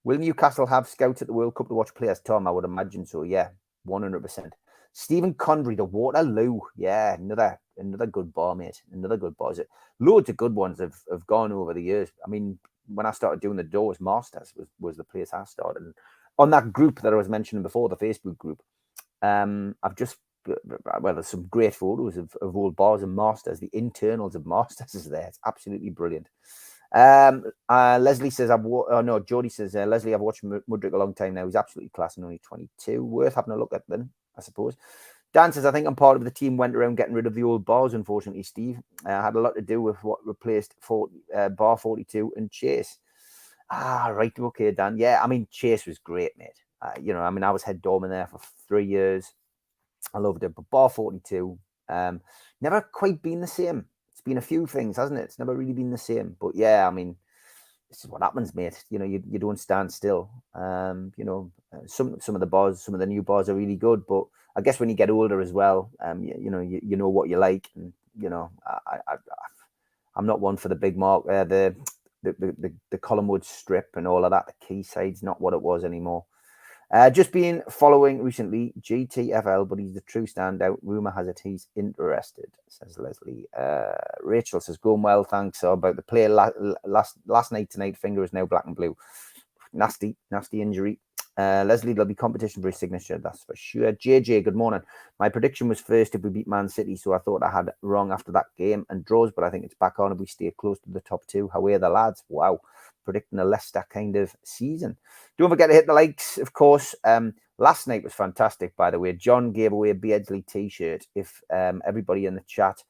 Will Newcastle have scouts at the World Cup to watch players? Tom, I would imagine so. Yeah, 100%. Stephen Condry, the Waterloo. Yeah, another good bar, mate. Another good bar. Loads of good ones have gone over the years. I mean, when I started doing the Doors, Masters was the place I started. And on that group that I was mentioning before, the Facebook group, there's some great photos of old bars and Masters. The internals of Masters is there. It's absolutely brilliant. Leslie says, Jody says, Leslie, I've watched Mudryk a long time now. He's absolutely class and only 22. Worth having a look at then, I suppose. Dan says, I think I'm part of the team went around getting rid of the old bars, unfortunately, Steve. Had a lot to do with what replaced bar 42 and Chase. Right. Okay, Dan. Yeah, I mean, Chase was great, mate. I was head doorman there for 3 years. I loved it. But bar 42, never quite been the same. It's been a few things, hasn't it? It's never really been the same. But yeah, I mean, this is what happens, mate. You don't stand still. Some of the bars, some of the new bars are really good, but I guess when you get older as well, you know what you like, and I'm not one for the big mark, the Collingwood strip and all of that. The Quayside's not what it was anymore. Just been following recently GTFL, but he's the true standout. Rumour has it he's interested, says Leslie. Rachel says, going well, thanks. So about the play last night tonight, finger is now black and blue. Nasty injury. Leslie, there'll be competition for his signature, that's for sure. JJ, good morning. My prediction was first if we beat Man City, so I thought I had wrong after that game and draws, but I think it's back on if we stay close to the top two. How are the lads? Wow. Predicting a Leicester kind of season. Don't forget to hit the likes, of course. Last night was fantastic, by the way. John gave away a Beardsley t-shirt. If everybody in the chat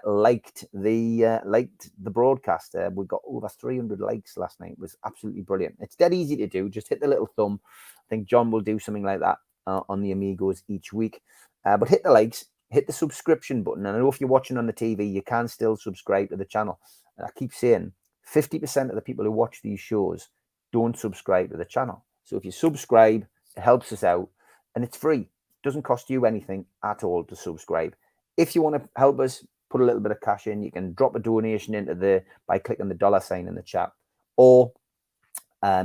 liked the broadcast, we got over 300 likes last night. It was absolutely brilliant. It's dead easy to do. Just hit the little thumb. I think John will do something like that on the Amigos each week. But hit the likes, hit the subscription button. And I know if you're watching on the TV, you can still subscribe to the channel. And I keep saying 50% of the people who watch these shows don't subscribe to the channel. So if you subscribe, it helps us out, and it's free. It doesn't cost you anything at all to subscribe. If you want to help us put a little bit of cash in, you can drop a donation into by clicking the $ in the chat, or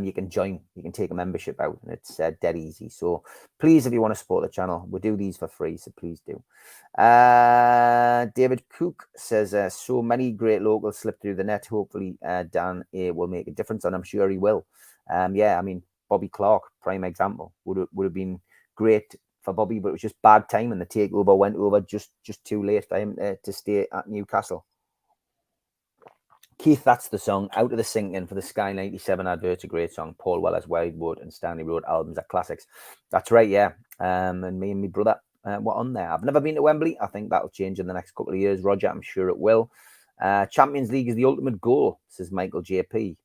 you can join. You can take a membership out, and it's dead easy. So please, if you want to support the channel, we do these for free, so please do. David Cook says, so many great locals slip through the net. Hopefully Dan will make a difference, and I'm sure he will. Yeah, I mean, Bobby Clark, prime example, would have been great for Bobby, but it was just bad time, and the takeover went over just too late for him to stay at Newcastle. Keith, that's the song. Out of the Sinking for the Sky 97 advert's a great song. Paul Weller's Wildwood and Stanley Road albums are classics. That's right, yeah. And me and my brother were on there. I've never been to Wembley. I think that'll change in the next couple of years, Roger. I'm sure it will. Champions League is the ultimate goal, says Michael JP.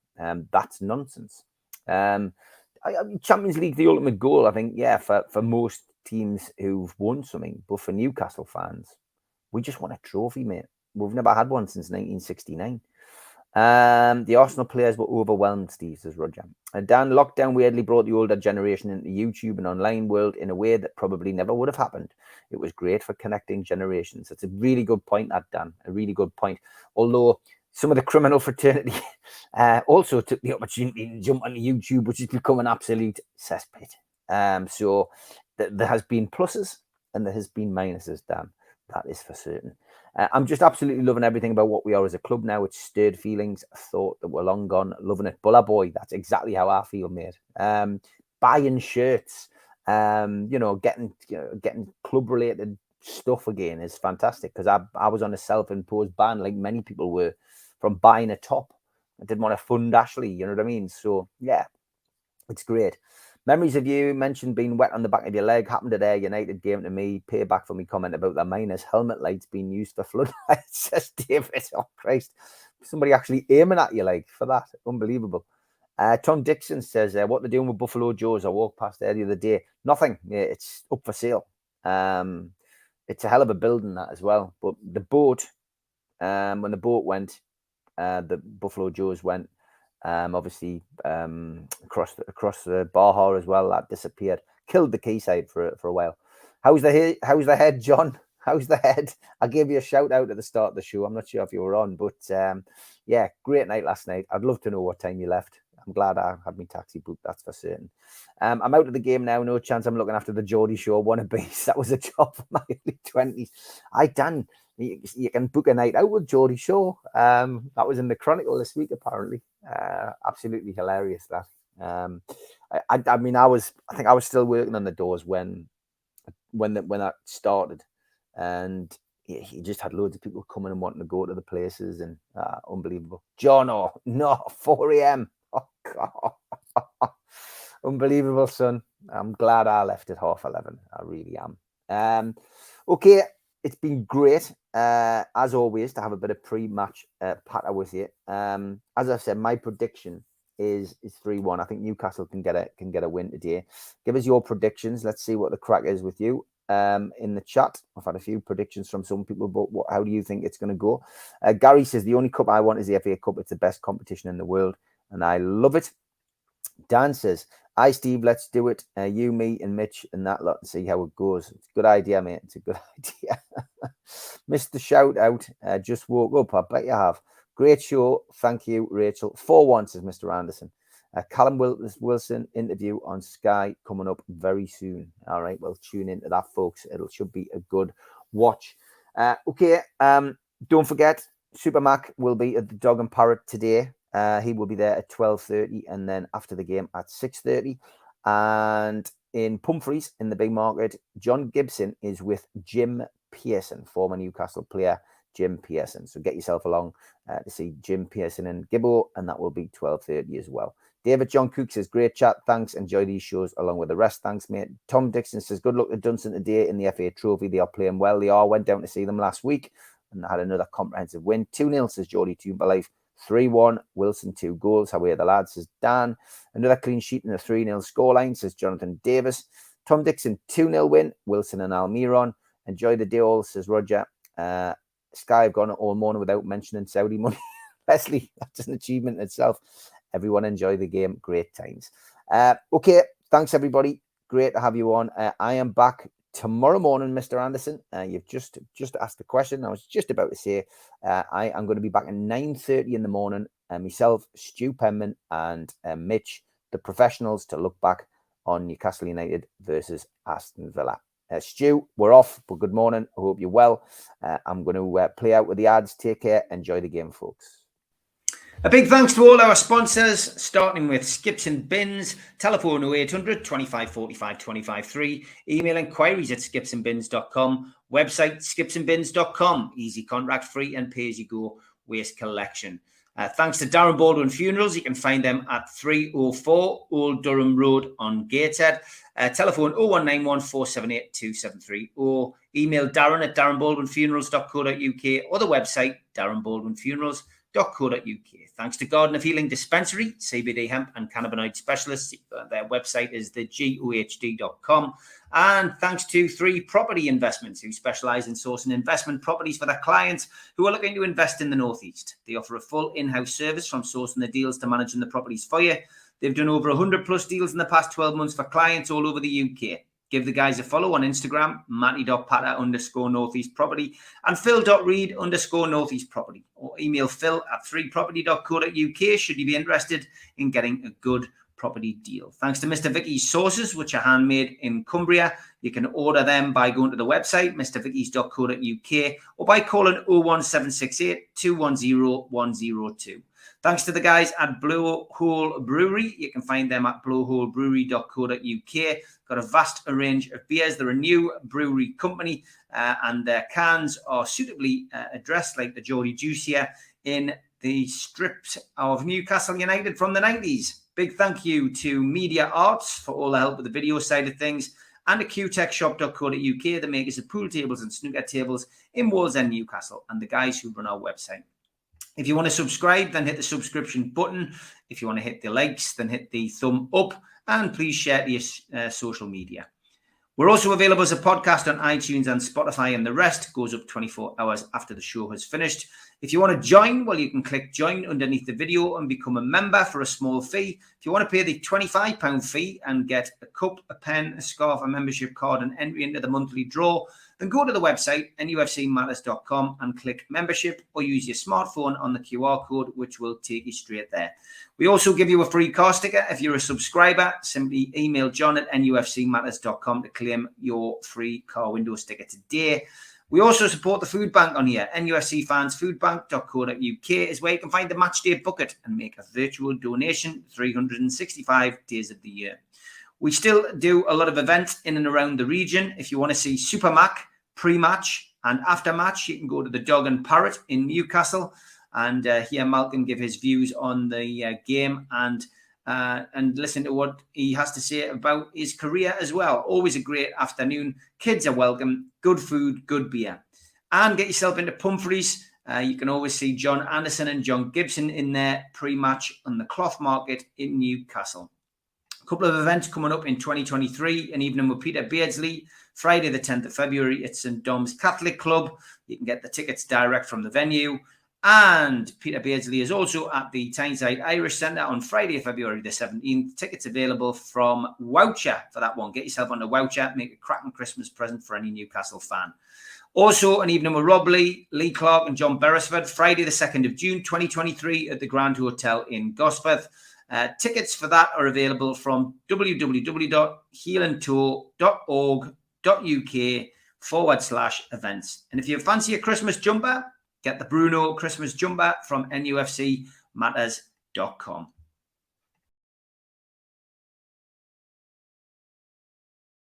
That's nonsense. Champions League, the ultimate goal, I think, yeah, for most teams who've won something. But for Newcastle fans, we just want a trophy, mate. We've never had one since 1969. The Arsenal players were overwhelmed, Steve, says Roger. Dan, lockdown weirdly brought the older generation into YouTube and online world in a way that probably never would have happened. It was great for connecting generations. It's a really good point, that, Dan. A really good point. Although some of the criminal fraternity also took the opportunity to jump onto YouTube, which has become an absolute cesspit. So there has been pluses and there has been minuses, Dan. That is for certain. I'm just absolutely loving everything about what we are as a club now. It's stirred feelings. I thought that we're long gone. Loving it. Bulla boy, that's exactly how I feel, mate. Buying shirts, getting club-related stuff again is fantastic, because I was on a self-imposed ban, like many people were, from buying a top. I didn't want to fund Ashley, you know what I mean? So, yeah, it's great. Memories of you mentioned being wet on the back of your leg. Happened at Ayr United game to me. Payback for me comment about the miners' helmet lights being used for floodlights, says David. Oh, Christ. Somebody actually aiming at your leg for that. Unbelievable. Tom Dixon says, what they're doing with Buffalo Joe's. I walked past there the other day. Nothing. Yeah, it's up for sale. It's a hell of a building, that as well. But the boat, when the boat went, the Buffalo Joe's went, obviously across the Baja as well. That disappeared. Killed the quayside for a while. How's the head, John? How's the head? I gave you a shout out at the start of the show. I'm not sure if you were on, but yeah, great night last night. I'd love to know what time you left. I'm glad I had my taxi booked, that's for certain. I'm out of the game now. No chance I'm looking after the Geordie Show wannabes. That was a job for my early 20s. Dan, you can book a night out with Geordie Show. That was in the Chronicle this week, apparently. Absolutely hilarious, that. I mean, I think I was still working on the doors when that started. And he just had loads of people coming and wanting to go to the places, and unbelievable. John, no, 4 a.m. Oh, God. Unbelievable, son. I'm glad I left at 11:30. I really am. Okay, it's been great, as always, to have a bit of pre-match patter with you. As I said, my prediction is 3-1. I think Newcastle can get a win today. Give us your predictions. Let's see what the crack is with you. In the chat, I've had a few predictions from some people, but how do you think it's going to go? Gary says the only cup I want is the FA Cup. It's the best competition in the world, and I love it. Dan says, "Hi Steve, let's do it. You, me, and Mitch, and that lot, and see how it goes." It's a good idea, mate. It's a good idea. Mr. Shout Out, just woke up. I bet you have. Great show. Thank you, Rachel. 4-1, says Mr. Anderson. Callum Wilson interview on Sky coming up very soon. All right, well, tune into that, folks. It should be a good watch. Okay, don't forget, Super Mac will be at the Dog and Parrot today. He will be there at 12:30, and then after the game at 6:30. And in Pumphrey's, in the big market, John Gibson is with Jim Pearson, former Newcastle player Jim Pearson. So get yourself along to see Jim Pearson and Gibbo, and that will be 12:30 as well. David John Cook says, great chat, thanks, enjoy these shows along with the rest, thanks mate. Tom Dixon says, good luck to Dunson today in the FA Trophy. They are playing well. They are. Went down to see them last week and had another comprehensive win. 2-0, says Geordie Toomberlife. 3-1, Wilson 2 goals. How are the lads, says Dan. Another clean sheet in a 3-0 scoreline, says Jonathan Davis. Tom Dixon 2-0 win. Wilson and Almiron. Enjoy the day all, says Roger. Sky have gone all morning without mentioning Saudi money. Leslie, that's an achievement in itself. Everyone enjoy the game. Great times. Okay, thanks everybody. Great to have you on. I am back tomorrow morning, Mr. Anderson. You've just asked the question. I was just about to say I am going to be back at 9:30 in the morning. Myself, Stu Penman, and Mitch, the professionals, to look back on Newcastle United versus Aston Villa. Stu, we're off, but good morning. I hope you're well. I'm going to play out with the ads. Take care. Enjoy the game, folks. A big thanks to all our sponsors, starting with Skips and Bins, telephone 0800 25 45 25 3, email inquiries at skipsandbins.com, website skipsandbins.com, easy contract free and pay-as-you-go waste collection. Thanks to Darren Baldwin Funerals. You can find them at 304 Old Durham Road on Gateshead. Telephone 0191 478 273 or email Darren at darrenbaldwinfunerals.co.uk or the website darrenbaldwinfunerals.co.uk. Thanks to Garden of Healing Dispensary, CBD hemp and cannabinoid specialists. Their website is thegohd.com. And thanks to 3 Property Investments, who specialize in sourcing investment properties for their clients who are looking to invest in the Northeast. They offer a full in-house service from sourcing the deals to managing the properties for you. They've done over 100 plus deals in the past 12 months for clients all over the UK. Give the guys a follow on Instagram, matty.patter_northeast property and phil.reed_northeast property, or email phil@3property.co.uk should you be interested in getting a good property deal. Thanks to Mr. Vicky's sauces, which are handmade in Cumbria. You can order them by going to the website, mrvickys.co.uk, or by calling 01768 210 102. Thanks to the guys at Blowhole Brewery. You can find them at blowholebrewery.co.uk. Got a vast range of beers. They're a new brewery company, and their cans are suitably addressed like the Geordie Juice here in the strips of Newcastle United from the 90s. Big thank you to Media Arts for all the help with the video side of things, and to qtechshop.co.uk, the makers of pool tables and snooker tables in Wallsend, Newcastle, and the guys who run our website. If you want to subscribe, then hit the subscription button. If you want to hit the likes, then hit the thumb up, and please share to your social media. We're also available as a podcast on iTunes and Spotify, and the rest goes up 24 hours after the show has finished. If you want to join, well, you can click join underneath the video and become a member for a small fee. If you want to pay the £25 fee and get a cup, a pen, a scarf, a membership card, and entry into the monthly draw, then go to the website, nufcmatters.com, and click membership, or use your smartphone on the QR code, which will take you straight there. We also give you a free car sticker. If you're a subscriber, simply email john@nufcmatters.com to claim your free car window sticker today. We also support the food bank on here. NUFC fans, foodbank.co.uk is where you can find the match day bucket and make a virtual donation 365 days of the year. We still do a lot of events in and around the region. If you want to see Super Mac pre-match and after-match, you can go to the Dog and Parrot in Newcastle and hear Malcolm give his views on the game and listen to what he has to say about his career as well. Always a great afternoon. Kids are welcome. Good food, good beer. And get yourself into Pumphrey's. You can always see John Anderson and John Gibson in there pre-match on the Cloth Market in Newcastle. A couple of events coming up in 2023. An evening with Peter Beardsley, Friday the 10th of February at St Dom's Catholic Club. You can get the tickets direct from the venue. And Peter Beardsley is also at the Tyneside Irish Centre on Friday, February the 17th. Tickets available from Woucher for that one. Get yourself on the Woucher. Make a cracking Christmas present for any Newcastle fan. Also, an evening with Rob Lee, Lee Clark and John Beresford, Friday the 2nd of June, 2023 at the Grand Hotel in Gosforth. Tickets for that are available from www.heelandtour.org.uk/events. And if you fancy a Christmas jumper, get the Bruno Christmas jumper from nufcmatters.com.